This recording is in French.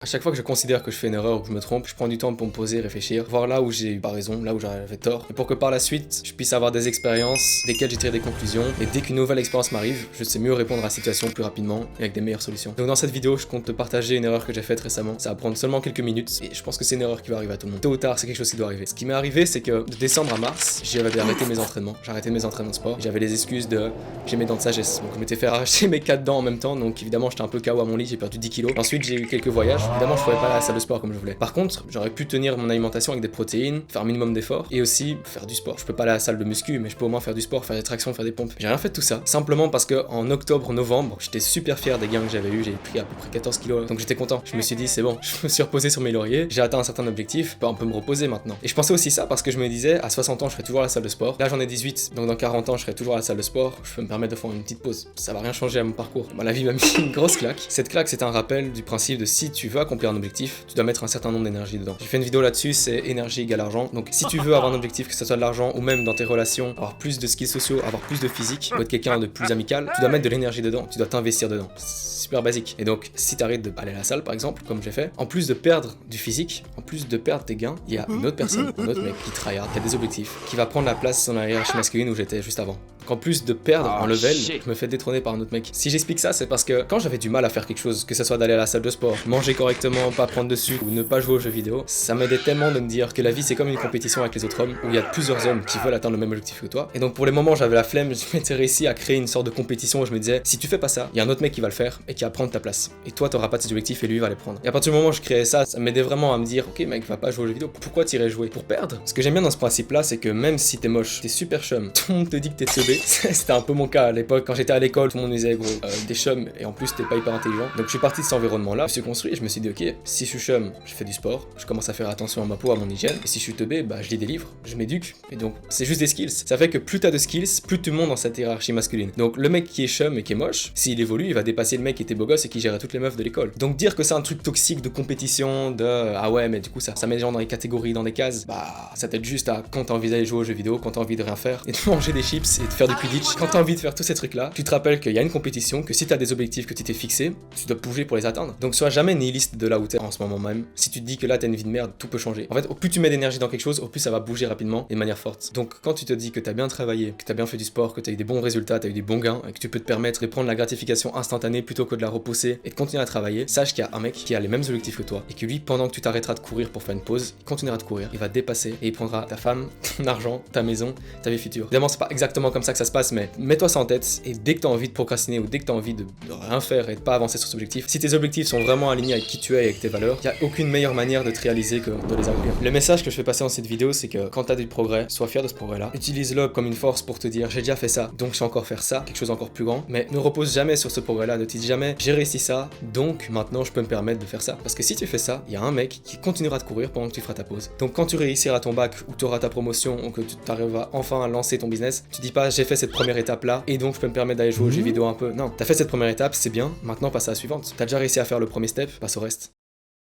À chaque fois que je considère que je fais une erreur ou que je me trompe, je prends du temps pour me poser, réfléchir, voir là où j'ai eu pas raison, là où j'avais tort, et pour que par la suite, je puisse avoir des expériences desquelles j'ai tiré des conclusions, et dès qu'une nouvelle expérience m'arrive, je sais mieux répondre à la situation plus rapidement et avec des meilleures solutions. Donc dans cette vidéo, je compte te partager une erreur que j'ai faite récemment. Ça va prendre seulement quelques minutes, et je pense que c'est une erreur qui va arriver à tout le monde. Tôt ou tard, c'est quelque chose qui doit arriver. Ce qui m'est arrivé, c'est que de décembre à mars, j'avais arrêté mes entraînements. J'ai arrêté mes entraînements de sport. J'avais les excuses de j'ai mes dents de sagesse. Donc on m'était fait arracher mes 4 dents en même temps, donc évidemment j'étais un peu KO à mon lit, j'ai perdu 10 kilos. Ensuite j'ai eu quelques voyages. Évidemment je pouvais pas aller à la salle de sport comme je voulais. Par contre, j'aurais pu tenir mon alimentation avec des protéines, faire un minimum d'efforts et aussi faire du sport. Je peux pas aller à la salle de muscu, mais je peux au moins faire du sport, faire des tractions, faire des pompes. J'ai rien fait de tout ça, simplement parce que en octobre, novembre, j'étais super fier des gains que j'avais eu. J'ai pris à peu près 14 kilos, donc j'étais content. Je me suis dit c'est bon, je me suis reposé sur mes lauriers, j'ai atteint un certain objectif, on peut me reposer maintenant. Et je pensais aussi ça parce que je me disais à 60 ans, je serai toujours à la salle de sport. Là j'en ai 18, donc dans 40 ans, je serai toujours à la salle de sport. Je peux me permettre de faire une petite pause. Ça va rien changer à mon parcours. Bah, la vie m'a mis une grosse claque. Cette claque, c'est un rappel du principe de si tu veux accomplir un objectif, tu dois mettre un certain nombre d'énergie dedans. J'ai fait une vidéo là-dessus, c'est énergie égale argent. Donc si tu veux avoir un objectif, que ce soit de l'argent ou même dans tes relations, avoir plus de skills sociaux, avoir plus de physique, ou être quelqu'un de plus amical, tu dois mettre de l'énergie dedans, tu dois t'investir dedans. C'est super basique. Et donc si t'arrêtes d'aller à la salle par exemple, comme j'ai fait, en plus de perdre du physique, en plus de perdre tes gains, il y a une autre personne, un autre mec qui tryhard, qui a des objectifs, qui va prendre la place dans la hiérarchie masculine où j'étais juste avant. En plus de perdre en level, je me fais détrôner par un autre mec. Si j'explique ça, c'est parce que quand j'avais du mal à faire quelque chose, que ce soit d'aller à la salle de sport, manger correctement, pas prendre de sucre ou ne pas jouer aux jeux vidéo, ça m'aidait tellement de me dire que la vie c'est comme une compétition avec les autres hommes où il y a plusieurs hommes qui veulent atteindre le même objectif que toi. Et donc pour les moments où j'avais la flemme, je m'étais réussi à créer une sorte de compétition où je me disais si tu fais pas ça, il y a un autre mec qui va le faire et qui va prendre ta place. Et toi t'auras pas tes objectifs et lui va les prendre. Et à partir du moment où je créais ça, ça m'aidait vraiment à me dire ok mec va pas jouer aux jeux vidéo, pourquoi t'irais jouer? Pour perdre? Ce que j'aime bien dans ce principe là c'est que même si t'es moche, t'es super chum, tout le monde te dit que t'es teubé. C'était un peu mon cas à l'époque quand j'étais à l'école, tout le monde me disait gros t'es chum et en plus t'es pas hyper intelligent. Donc je suis parti de cet environnement là, je me suis construit et je me suis dit ok si je suis chum, je fais du sport, je commence à faire attention à ma peau, à mon hygiène, et si je suis teubé, bah je lis des livres, je m'éduque, et donc c'est juste des skills. Ça fait que plus t'as de skills, plus tu montes dans cette hiérarchie masculine. Donc le mec qui est chum et qui est moche, s'il évolue, il va dépasser le mec qui était beau gosse et qui gérait toutes les meufs de l'école. Donc dire que c'est un truc toxique de compétition, de ah ouais mais du coup ça met les gens dans les catégories, dans des cases, bah ça t'aide juste à quand t'as envie d'aller jouer aux jeux vidéo, quand t'as envie de rien faire, et de manger des chips et de faire du Quidditch, quand t'as envie de faire tous ces trucs là, tu te rappelles qu'il y a une compétition, que si t'as des objectifs que tu t'es fixé, tu dois bouger pour les atteindre. Donc sois jamais nihiliste de là où t'es en ce moment même. Si tu te dis que là t'as une vie de merde, tout peut changer. En fait, au plus tu mets d'énergie dans quelque chose, au plus ça va bouger rapidement et de manière forte. Donc quand tu te dis que t'as bien travaillé, que t'as bien fait du sport, que t'as eu des bons résultats, t'as eu des bons gains, et que tu peux te permettre de prendre la gratification instantanée plutôt que de la repousser et de continuer à travailler, sache qu'il y a un mec qui a les mêmes objectifs que toi et que lui, pendant que tu t'arrêteras de courir pour faire une pause, il continuera de courir, il va te dépasser et il prendra ta femme, ton argent, ta maison, ta vie future. Évidemment, c'est pas exactement comme ça que ça se passe, mais mets-toi ça en tête et dès que t'as envie de procrastiner ou dès que t'as envie de rien faire et de pas avancer sur cet objectif, si tes objectifs sont vraiment alignés avec qui tu es et avec tes valeurs, il y a aucune meilleure manière de te réaliser que de les accomplir. Le message que je fais passer dans cette vidéo, c'est que quand t'as du progrès, sois fier de ce progrès-là. Utilise-le comme une force pour te dire j'ai déjà fait ça, donc je sais encore faire ça, quelque chose encore plus grand. Mais ne repose jamais sur ce progrès-là, ne te dis jamais j'ai réussi ça, donc maintenant je peux me permettre de faire ça. Parce que si tu fais ça, il y a un mec qui continuera de courir pendant que tu feras ta pause. Donc quand tu réussiras ton bac ou tu auras ta promotion ou que tu t'arriveras enfin à lancer ton business, tu dis pas j'ai fait cette première étape là et donc je peux me permettre d'aller jouer aux jeux vidéo un peu. Non, t'as fait cette première étape, c'est bien, maintenant passe à la suivante. T'as déjà réussi à faire le premier step, passe au reste.